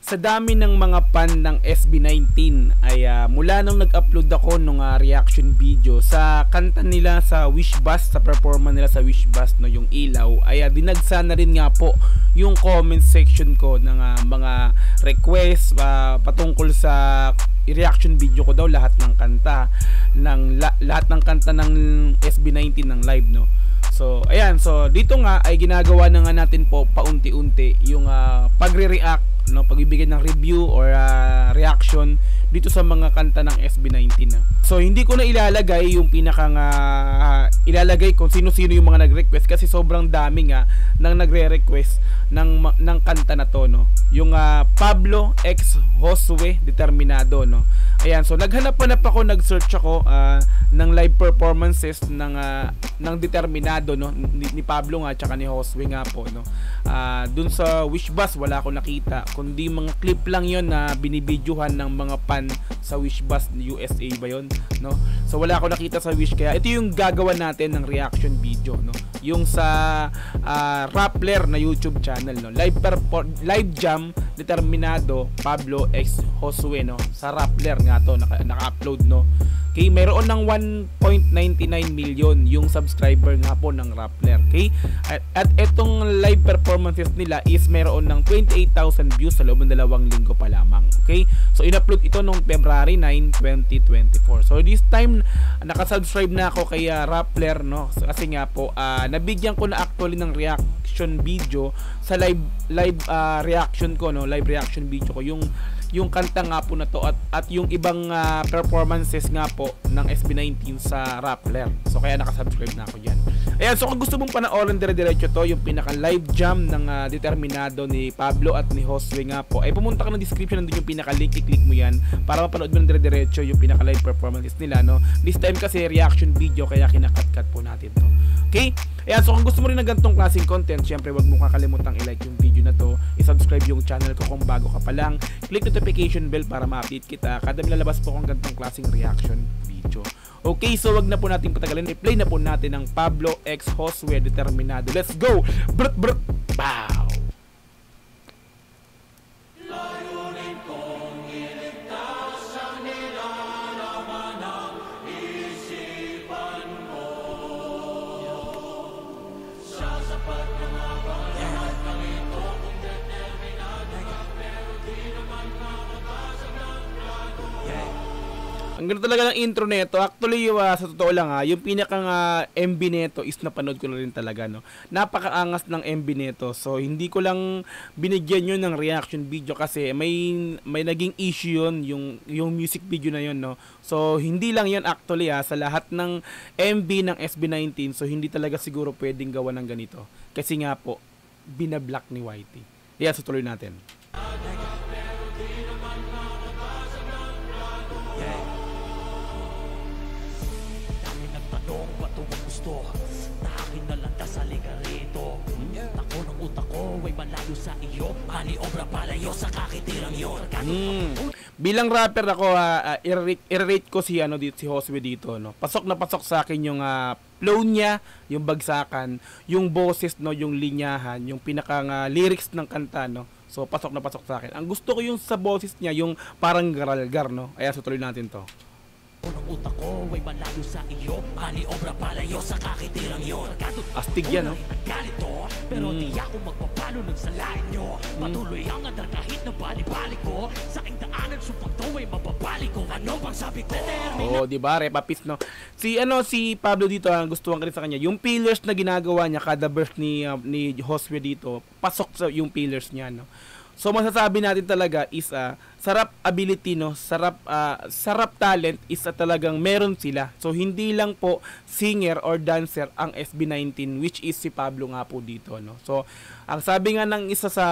Sa dami ng mga fan ng SB19 ay mula nung nag-upload ako nung reaction video sa kanta nila sa Wish Bus, sa performance nila sa Wish Bus, no, yung Ilaw, ay dinagsa na rin nga po yung comment section ko ng mga request patungkol sa reaction video ko daw, lahat ng kanta ng SB19 ng live, no. So ayan, so dito nga ay ginagawa na nga natin po paunti-unti yung pagre-react, no, pagbibigay ng review or reaction dito sa mga kanta ng SB19 na. So hindi ko na ilalagay yung pinakang ilalagay kung sino-sino yung mga nag-request kasi sobrang dami nga nang nagre-request ng kanta na to, no. Yung Pablo X Josue Determinado, no. Ayan, so naghanap-hanap ako, nag-search ako ng live performances ng Determinado, no, ni Pablo nga tsaka ni Josue nga po, no. Dun sa Wish Bus wala ako nakita, kundi mga clip lang yon na binibidyohan ng mga fan sa Wish Bus USA ba yon, no. So wala ako nakita sa Wish, kaya ito yung gagawa natin ng reaction video, no. Yung sa Rappler na YouTube channel, no. Live Jam Determinado Pablo X Josue, no. Sa Rappler nga to naka-upload, no. Okay, mayroon ng 1.99 million yung subscriber nga po ng Rappler. Okay? At etong live performances nila is mayroon ng 28,000 views sa loob ng 2 linggo pa lamang. Okay? So in-upload ito noong February 9, 2024. So this time naka-subscribe na ako kay Rappler, no. So, kasi nga po nabigyan ko na actually ng reaction video sa live reaction ko, no. Live reaction video ko yung kanta nga po na to at yung ibang performances nga po ng SB19 sa Rappler. So kaya nakasubscribe na ako dyan. Ayan, so kung gusto mong panoorin dire-diretso to, yung pinaka live jam ng Determinado ni Pablo at ni Josue nga po, ay pumunta ka ng description, nandun yung pinaka link, i-click mo yan para mapanood mo ng dire-diretso yung pinaka live performances nila, no. This time kasi reaction video, kaya kinakat-cut po natin to. Okay? Ayan, so kung gusto mo rin ng ganitong klaseng content, syempre wag mo kakalimutan i-like yung video na to, i-subscribe yung channel ko kung bago ka pa lang, click notification bell para ma-update kita kada may lalabas po kung ganitong klaseng reaction video. Okay, so wag na po natin patagalin, i-play na po natin ang Pablo X Josue Determinado. Let's go! Brut brut! Pow! Ang ganda talaga ng intro nito. Actually, sa totoo lang yung pinakang MV nito is napanood ko na rin talaga, no. Napakaangas ng MV nito. So hindi ko lang binigyan yun ng reaction video kasi may naging issue yun, yung music video na yun, no. So hindi lang yun actually sa lahat ng MV ng SB19. So hindi talaga siguro pwedeng gawa ng ganito. Kasi nga po, binablock ni YT. Yan, so tuloy natin. Na akin na lang sa ligarito. Tako ng utak ko ay malayo sa iyo, ani obra palayo sa kakitirang yun. Bilang rapper ako, i-rate ko si Josue dito, no. Pasok na pasok sa akin yung flow niya, yung bagsakan, yung boses, no, yung linyahan, yung pinakang lyrics ng kanta, no. So pasok na pasok sa akin. Ang gusto ko yung sa boses niya, yung parang garalgar, no. Ayan, so tuloy natin to. Unang utak ko ay malayo sa iyo, ani obra palayo sa kakitirang yun. Astig yan, no? Ganito, pero di ako magpapalo ng salain nyo. Patuloy ang andar kahit na bali-bali ko. Sa aking daanan, supang to ay mababali ko. Ano bang sabi ko? Oh, diba? Repapis, no? Si Pablo dito, gustuhan ka rin sa kanya. Yung pillars na ginagawa niya, kada verse ni Josue dito, pasok sa yung pillars niya, no? So masasabi natin talaga is sarap ability, no, sarap talent is talagang meron sila. So hindi lang po singer or dancer ang SB19, which is si Pablo nga po dito, no. So ang sabi nga ng isa sa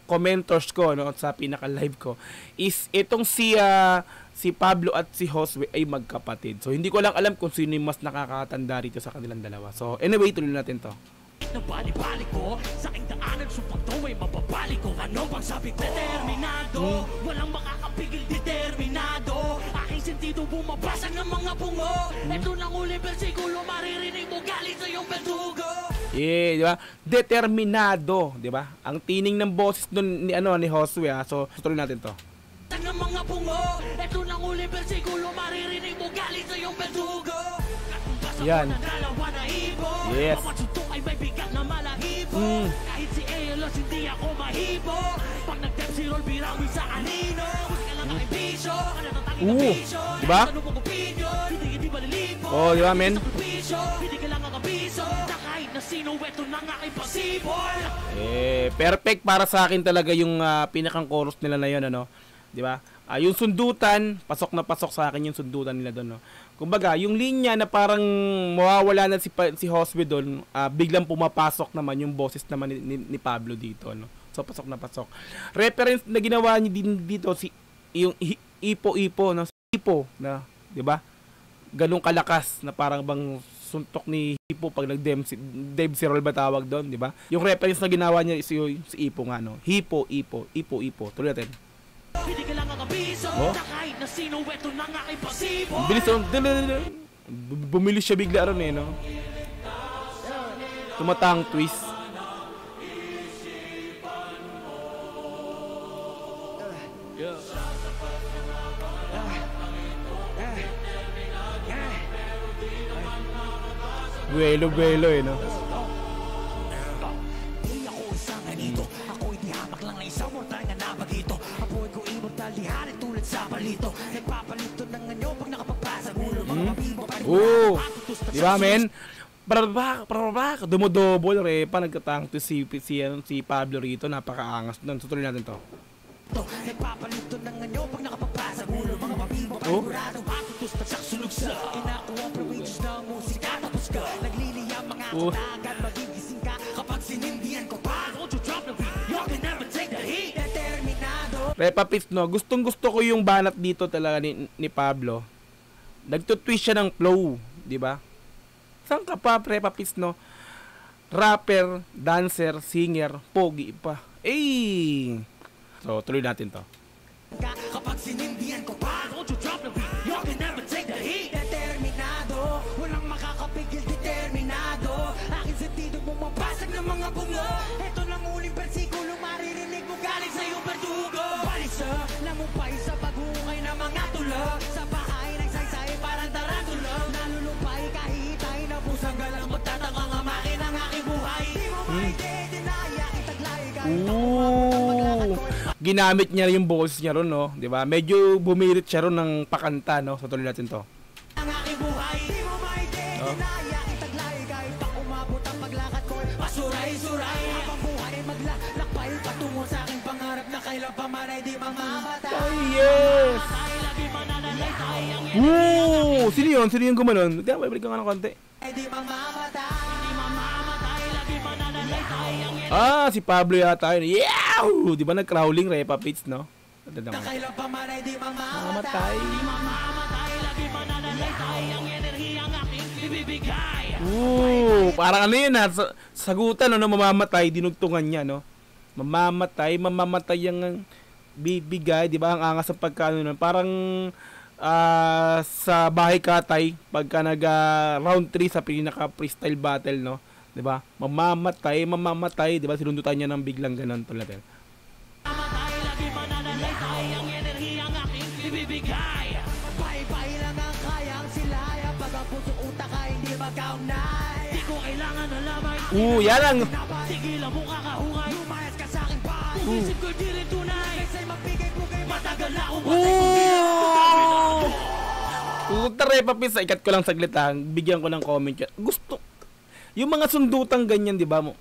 commenters ko, no, sa pinaka live ko is itong si Pablo at si Josue ay magkapatid. So hindi ko lang alam kung sino yung mas nakakatanda rito sa kanilang dalawa. So anyway, tuloy natin to. Na bali-bali ko, sa aking daanan, supang to ay mababali ko. Ano bang sabi ko? Determinado, walang makakapigil, determinado. Aking sentido bumabasag ng mga bungo. Ito nang uling versikulo, maririnig mo galing sa iyong berdugo. Yeah, di ba? Determinado, di ba? Ang tining ng boses nun ni Josue, ha. So, tuloy natin to. Ng mga bungo, eto nang uling versikulo, maririnig mo galing sa iyong berdugo. Yan. Yes. Bawat suntok ay may bigat na malahibo. Kahit si Elos, hindi ako mahibo. Pag nag-dep si Roll, birawin sa anino. Huwag ka lang aking bisyo, ano nang tanging na bisyo. Diba? Tanong mong opinion, hindi malilipo. Oh, diba, men? Hindi ka lang akabiso. Na kahit na sino, eto nang aking pasibol. Perfect para sa akin talaga yung pinakang chorus nila na yun, ano? Di ba? Yung sundutan, pasok na pasok sa akin yung sundutan nila doon, no. Kumbaga, yung linya na parang mawawala na si Josue doon, biglang pumapasok naman yung boses naman ni Pablo dito, no. So pasok na pasok. Reference na ginawa niya din dito yung Ipo-Ipo, no. Ipo na, 'di ba? Ganung kalakas na parang bang suntok ni Hipo pag nag-Dave si Roll ba tawag doon, 'di ba? Yung reference na ginawa niya si Ipo nga, no. Ipo-Ipo. Tuloy natin. Hindi ka lang akabiso. Na kahit na sino, eto nang aking pasibo. Bilis, bumilis siya bigla ron, no. Tumatang twist. Buelo, no. Di ako isang ganito. Ako'y di hamak lang na isang mortal nga nabagito. Apoy ko immortal, di hari tulad sa palito. Nagpapalito ng anyo pag nakapagpasa gulo. Mga mabibo pa rin. Di ba, men? Parabak, dumodobol, repa, nagkatang to si Pablo rito, napakaangas nun. Tutuloy natin to. Nagpapalito ng anyo pag nakapagpasa gulo. Mga mabibo pa rin kurado. Patutos pa sa sulugsa. Kinakuha ang provinces ng musika. Tapos ka, nagliliyang mga katagan. Magigising ka kapag sinindihan ko pa. Don't you drop the beat, you can never take the heat. Determinado. Repa Pits, no, gustong gusto ko yung banat dito talaga ni Pablo. Nagtutwist siya ng flow, di ba? Saan ka pa, Repa Pits, no? Rapper, dancer, singer, pogi pa. So, tuloy natin to. Kapag sinindihan ko pa, don't you drop the beat, you can never take the heat. Determinado, walang makakapigil, determinado. Aking sentido mo mabasag ng mga bungo. Ito lang uling versikulo, maririnig mo galing sa iyong berdugo. Balisa, namupay sa pag-uungay ng mga tulog. Sa bahay nagsaysay parang tarantula. Nalulumpay kahitay na pusang galang magtataka nga makin ang aking buhay. Di mo maidinaya, itaglay kahit ako magpaglakan ko. Ginamit niya yung boses niya ron, no? 'Di ba? Medyo bumirit siya ron ng pakanta, no? So tuloy natin to. Ang aking buhay, di mo maidinaya, itaglay kahit pa umabot ang paglakad ko. Pasuray-suray, habang buhay maglalakbay patungo sa aking pangarap na kailan pa man ay di mamamatay. Yes! Lagi mananalaytay ang Sino yun? Sino yung gumanon? Diyan, balik ka nga ng konti. ay di mamamatay. Di mamamatay, lagi mananalaytay ang Si Pablo yata yun. Yeah! Di ba nag-crawling, Repa Pits, no? na kailan pa man ay di mamamatay. Mamatay. Di mamamatay, lagi mananalaytay ang enerhiyang aking ibibigay. Parang ano yun, ha? Sagutan, no? Mamamatay, dinugtungan niya, no? Mamamatay ang bibigay, di ba? Ang angas ng pagkano nun. Parang sa bahay katay, pagka round 3 sa pinaka-freestyle battle, no? Di ba? Mamamatay, di ba? Sinundutan niya ng biglang ganun pala. Mamatay, lagi mananalaytay ang enerhiyang aking ibibigay. Bye-bye lang ang kayang silaya. Pag ang pusong utak ay hindi magkaugnay. Di ko kailangan na lamay. Yan lang. Tigilan mo kakahungay. Lumayas ka sa aking bahay. Isip ko di rin tunay. Kaysa'y mabigay-bugay. Matagal na akong matay kung di lang ako determinado. Puta, Repa Pits, ikat ko lang saglit, ha? Bigyan ko ng comment yan. Gusto. Yung mga sundutang ganyan, di ba mo?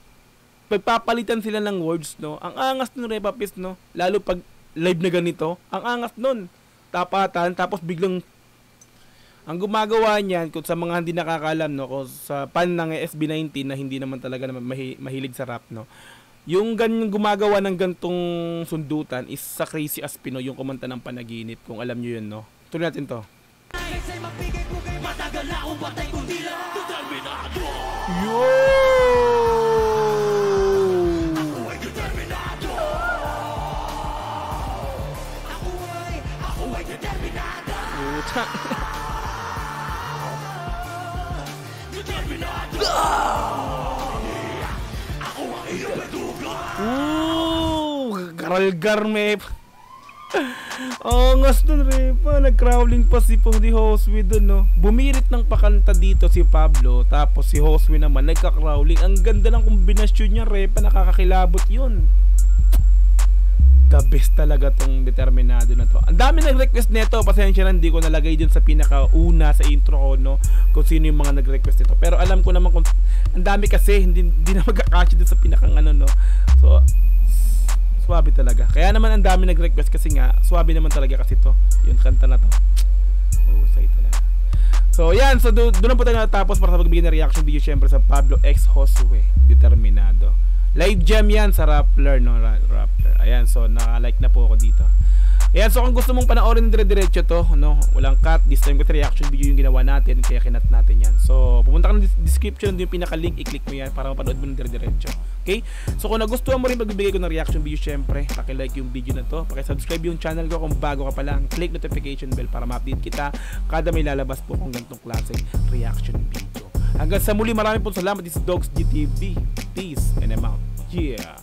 Pagpapalitan sila ng words, no? Ang angas nun, Repa Pits, no? Lalo pag live na ganito, ang angas nun. Tapatan, tapos biglang ang gumagawa niyan, kung sa mga hindi nakakalam, no? Kung sa fan ng SB19 na hindi naman talaga mahilig sa rap, no? Yung ganyan gumagawa ng gantong sundutan is sa Crazy Aspino, yung kumanta ng Panaginip, kung alam nyo yun, no? Tuloy natin to. Kaysa'y mabigay-bugay. Matagal na akong patay kung di lang ako determinado. Yo! Ako ay determinado. Ako ay determinado. Puta. Determinado. Rolgar ngas dun Repa, nag-crawling pa si Josue dun, no. Bumirit ng pakanta dito si Pablo, tapos si Josue naman nagka-crawling. Ang ganda ng kombinasyon niya Repa, nakakakilabot yun. The best talaga tong Determinado na to. Ang dami nag-request nito, pasensya na hindi ko nalagay dun sa pinakauna sa intro ko, no, kung sino yung mga nag-request nito. Pero alam ko naman kung ang dami kasi hindi na magkakasya dun sa pinakang ano, no. So swabe talaga. Kaya naman ang dami nag-request kasi nga swabe naman talaga kasi to. Yung kanta na to. Say talaga. So yan, so doon na po tayo natapos para sa pagbigay ng reaction video syempre sa Pablo X Josue Determinado. Live jam yan sa Rappler, no, Rappler. Ayan, so naka-like na po ako dito. Ayan, so kung gusto mong panoorin dire-diretso to, no, walang cut, this time kasi reaction video yung ginawa natin, kaya kinat natin yan. So pumunta ka ng description, yung pinaka-link, i-click mo yan para mapanood mo ng dire-diretso. Okay? So kung nagustuhan mo rin magbibigay ko ng reaction video, syempre, paki-like yung video na to, paki-subscribe yung channel ko kung bago ka pa lang, click notification bell para ma-update kita kada may lalabas po kung ganitong klase reaction video. Hanggang sa muli, maraming po salamat. This is Dogs GTV. Peace and I'm out. Yeah.